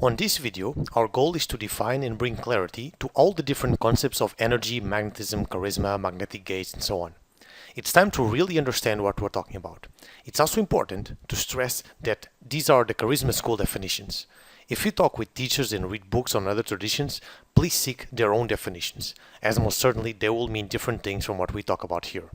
On this video, our goal is to define and bring clarity to all the different concepts of energy, magnetism, charisma, magnetic gates, and so on. It's time to really understand what we're talking about. It's also important to stress that these are the charisma school definitions. If you talk with teachers and read books on other traditions, please seek their own definitions, as most certainly they will mean different things from what we talk about here.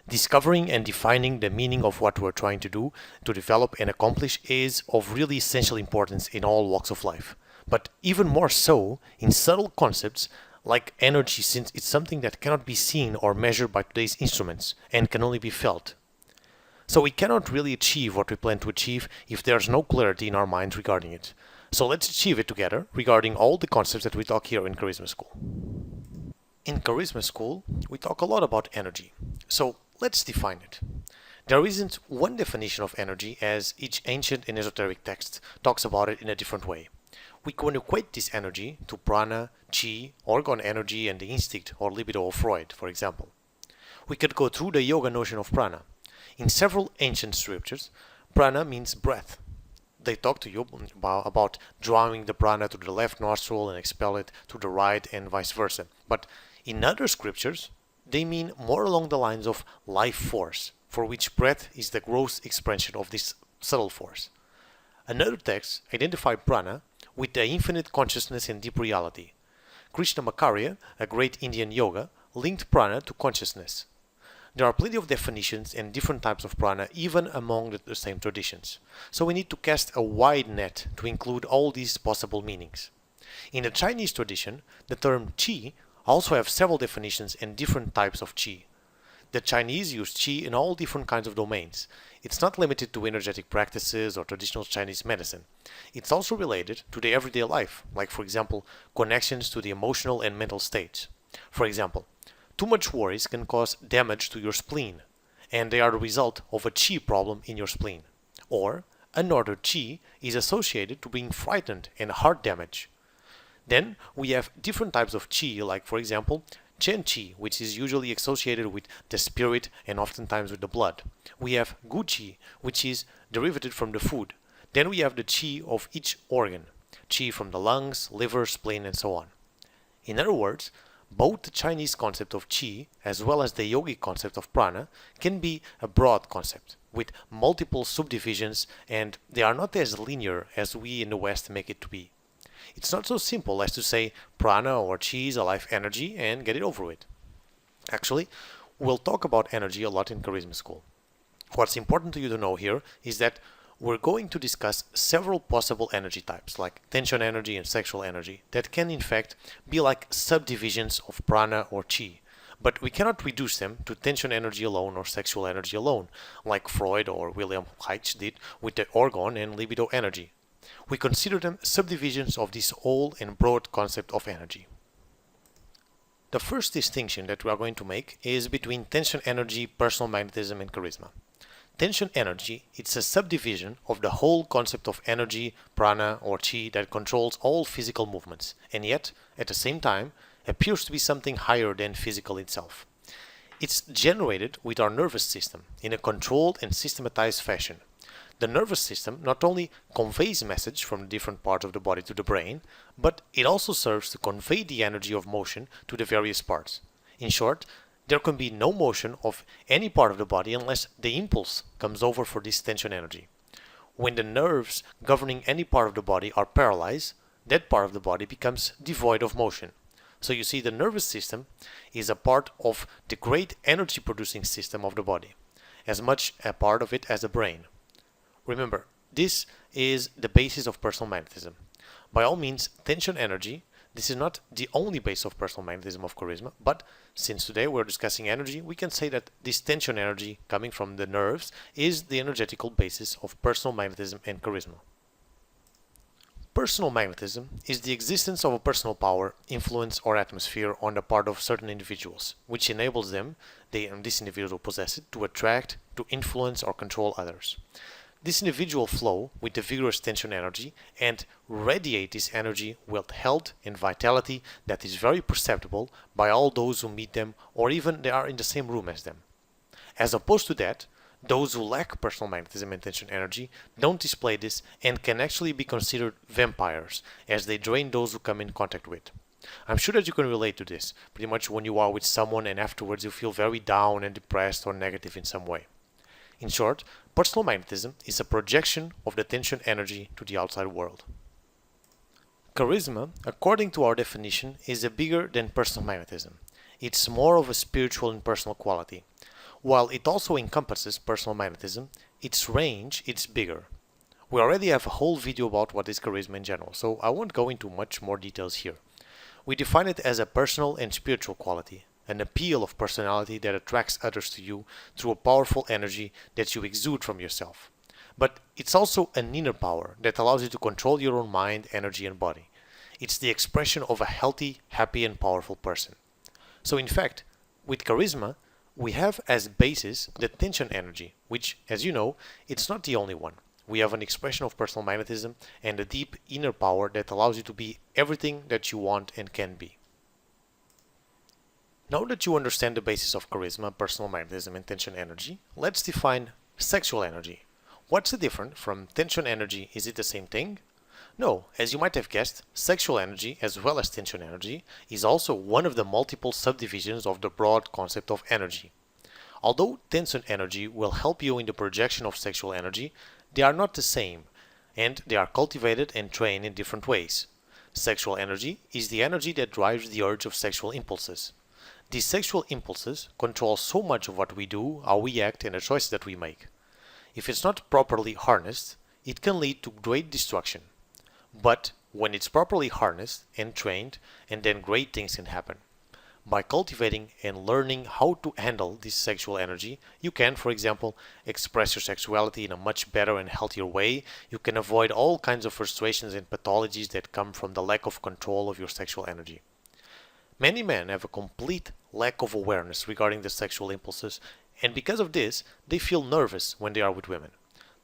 Discovering and defining the meaning of what we're trying to do, to develop and accomplish is of really essential importance in all walks of life. But even more so in subtle concepts like energy, since it's something that cannot be seen or measured by today's instruments and can only be felt. So we cannot really achieve what we plan to achieve if there's no clarity in our minds regarding it. So let's achieve it together regarding all the concepts that we talk here in Charisma School. In Charisma School, we talk a lot about energy. So let's define it. There isn't one definition of energy, as each ancient and esoteric text talks about it in a different way. We can equate this energy to prana, chi, orgone energy, and the instinct or libido of Freud, for example. We could go through the yoga notion of prana. In several ancient scriptures, prana means breath. They talk to you about drawing the prana to the left nostril and expel it to the right and vice versa. But in other scriptures, they mean more along the lines of life force, for which breath is the gross expression of this subtle force. Another text identified prana with the infinite consciousness and deep reality. Krishnamacharya, a great Indian yoga, linked prana to consciousness. There are plenty of definitions and different types of prana even among the same traditions. So we need to cast a wide net to include all these possible meanings. In the Chinese tradition, the term qi also have several definitions and different types of qi. The Chinese use qi in all different kinds of domains. It's not limited to energetic practices or traditional Chinese medicine. It's also related to the everyday life, like for example, connections to the emotional and mental states. For example, too much worries can cause damage to your spleen, and they are the result of a qi problem in your spleen. Or, unordered qi is associated to being frightened and heart damage. Then we have different types of qi, like for example, Chen qi, which is usually associated with the spirit and oftentimes with the blood. We have Gu qi, which is derivative from the food. Then we have the qi of each organ, qi from the lungs, liver, spleen, and so on. In other words, both the Chinese concept of qi as well as the yogic concept of prana can be a broad concept with multiple subdivisions, and they are not as linear as we in the West make it to be. It's not so simple as to say prana or chi is a life energy and get it over with. Actually, we'll talk about energy a lot in Charisma School. What's important to you to know here is that we're going to discuss several possible energy types, like tension energy and sexual energy, that can in fact be like subdivisions of prana or chi. But we cannot reduce them to tension energy alone or sexual energy alone, like Freud or William Reich did with the orgone and libido energy. We consider them subdivisions of this whole and broad concept of energy. The first distinction that we are going to make is between tension energy, personal magnetism, and charisma. Tension energy is a subdivision of the whole concept of energy, prana, or chi that controls all physical movements, and yet, at the same time, appears to be something higher than physical itself. It's generated with our nervous system in a controlled and systematized fashion. The nervous system not only conveys message from the different parts of the body to the brain, but it also serves to convey the energy of motion to the various parts. In short, there can be no motion of any part of the body unless the impulse comes over for this tension energy. When the nerves governing any part of the body are paralyzed, that part of the body becomes devoid of motion. So you see, the nervous system is a part of the great energy producing system of the body, as much a part of it as the brain. Remember, this is the basis of personal magnetism. By all means, tension energy, this is not the only base of personal magnetism of charisma, but since today we're discussing energy, we can say that this tension energy coming from the nerves is the energetical basis of personal magnetism and charisma. Personal magnetism is the existence of a personal power, influence, or atmosphere on the part of certain individuals, which enables them, this individual possess it, to attract, to influence, or control others. This individual flow with the vigorous tension energy and radiate this energy with health and vitality that is very perceptible by all those who meet them or even they are in the same room as them. As opposed to that, Those who lack personal magnetism and tension energy don't display this and can actually be considered vampires, as they drain those who come in contact with. I'm sure that you can relate to this, pretty much when you are with someone and afterwards you feel very down and depressed or negative in some way. In short, personal magnetism is a projection of the tension energy to the outside world. Charisma, according to our definition, is a bigger than personal magnetism. It's more of a spiritual and personal quality. While it also encompasses personal magnetism, its range is bigger. We already have a whole video about what is charisma in general, so I won't go into much more details here. We define it as a personal and spiritual quality, an appeal of personality that attracts others to you through a powerful energy that you exude from yourself. But it's also an inner power that allows you to control your own mind, energy, and body. It's the expression of a healthy, happy, and powerful person. So, in fact, with charisma, we have as basis the tension energy, which, as you know, it's not the only one. We have an expression of personal magnetism and a deep inner power that allows you to be everything that you want and can be. Now that you understand the basis of charisma, personal magnetism, and tension energy, let's define sexual energy. What's the difference from tension energy? Is it the same thing? No, as you might have guessed, sexual energy, as well as tension energy, is also one of the multiple subdivisions of the broad concept of energy. Although tension energy will help you in the projection of sexual energy, they are not the same, and they are cultivated and trained in different ways. Sexual energy is the energy that drives the urge of sexual impulses. These sexual impulses control so much of what we do, how we act, and the choices that we make. If it's not properly harnessed, it can lead to great destruction. But when it's properly harnessed and trained, and then great things can happen. By cultivating and learning how to handle this sexual energy, you can, for example, express your sexuality in a much better and healthier way. You can avoid all kinds of frustrations and pathologies that come from the lack of control of your sexual energy. Many men have a complete lack of awareness regarding the sexual impulses, and because of this, they feel nervous when they are with women.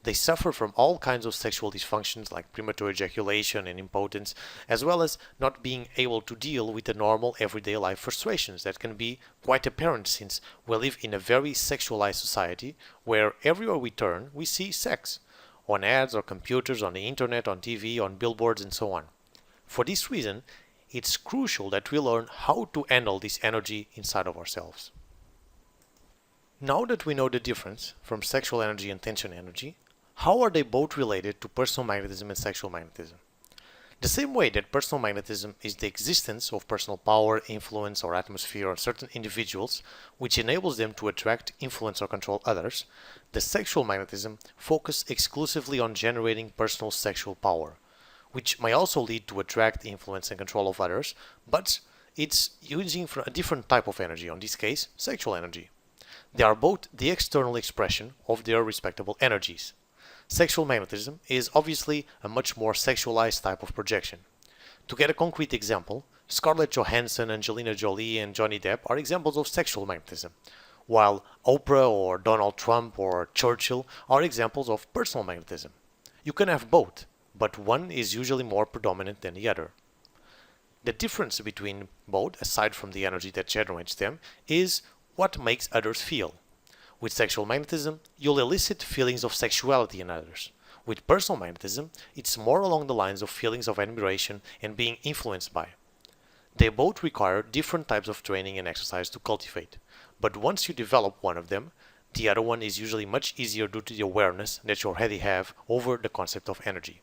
They suffer from all kinds of sexual dysfunctions like premature ejaculation and impotence, as well as not being able to deal with the normal everyday life frustrations that can be quite apparent since we live in a very sexualized society where everywhere we turn we see sex, on ads or computers, on the internet, on TV, on billboards and so on. For this reason, it's crucial that we learn how to handle this energy inside of ourselves. Now that we know the difference from sexual energy and tension energy, how are they both related to personal magnetism and sexual magnetism? The same way that personal magnetism is the existence of personal power, influence, or atmosphere on certain individuals, which enables them to attract, influence, or control others, the sexual magnetism focuses exclusively on generating personal sexual power, which may also lead to attract, influence, and control of others, but it's using for a different type of energy, in this case, sexual energy. They are both the external expression of their respectable energies. Sexual magnetism is obviously a much more sexualized type of projection. To get a concrete example, Scarlett Johansson, Angelina Jolie, and Johnny Depp are examples of sexual magnetism, while Oprah or Donald Trump or Churchill are examples of personal magnetism. You can have both, but one is usually more predominant than the other. The difference between both, aside from the energy that generates them, is what makes others feel. With sexual magnetism, you'll elicit feelings of sexuality in others. With personal magnetism, it's more along the lines of feelings of admiration and being influenced by. They both require different types of training and exercise to cultivate, but once you develop one of them, the other one is usually much easier due to the awareness that you already have over the concept of energy.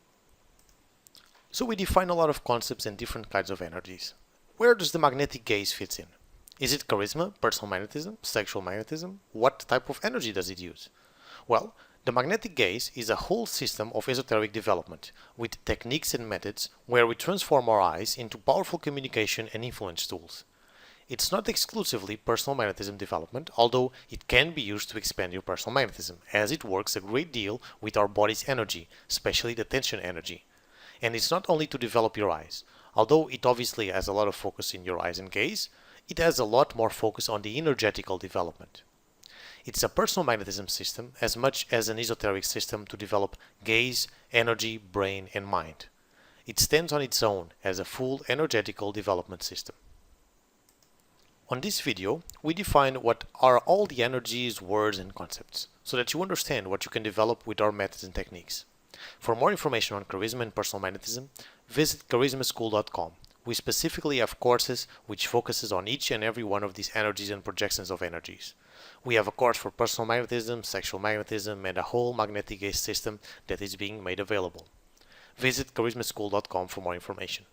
So we define a lot of concepts and different kinds of energies. Where does the magnetic gaze fit in? Is it charisma, personal magnetism, sexual magnetism? What type of energy does it use? Well, the magnetic gaze is a whole system of esoteric development, with techniques and methods where we transform our eyes into powerful communication and influence tools. It's not exclusively personal magnetism development, although it can be used to expand your personal magnetism, as it works a great deal with our body's energy, especially the tension energy. And it's not only to develop your eyes, although it obviously has a lot of focus in your eyes and gaze, it has a lot more focus on the energetical development. It's a personal magnetism system as much as an esoteric system to develop gaze, energy, brain, and mind. It stands on its own as a full energetical development system. On this video, we define what are all the energies, words, and concepts, so that you understand what you can develop with our methods and techniques. For more information on charisma and personal magnetism, visit charismaschool.com. We specifically have courses which focuses on each and every one of these energies and projections of energies. We have a course for personal magnetism, sexual magnetism, and a whole magnetic gauge system that is being made available. Visit charismaschool.com for more information.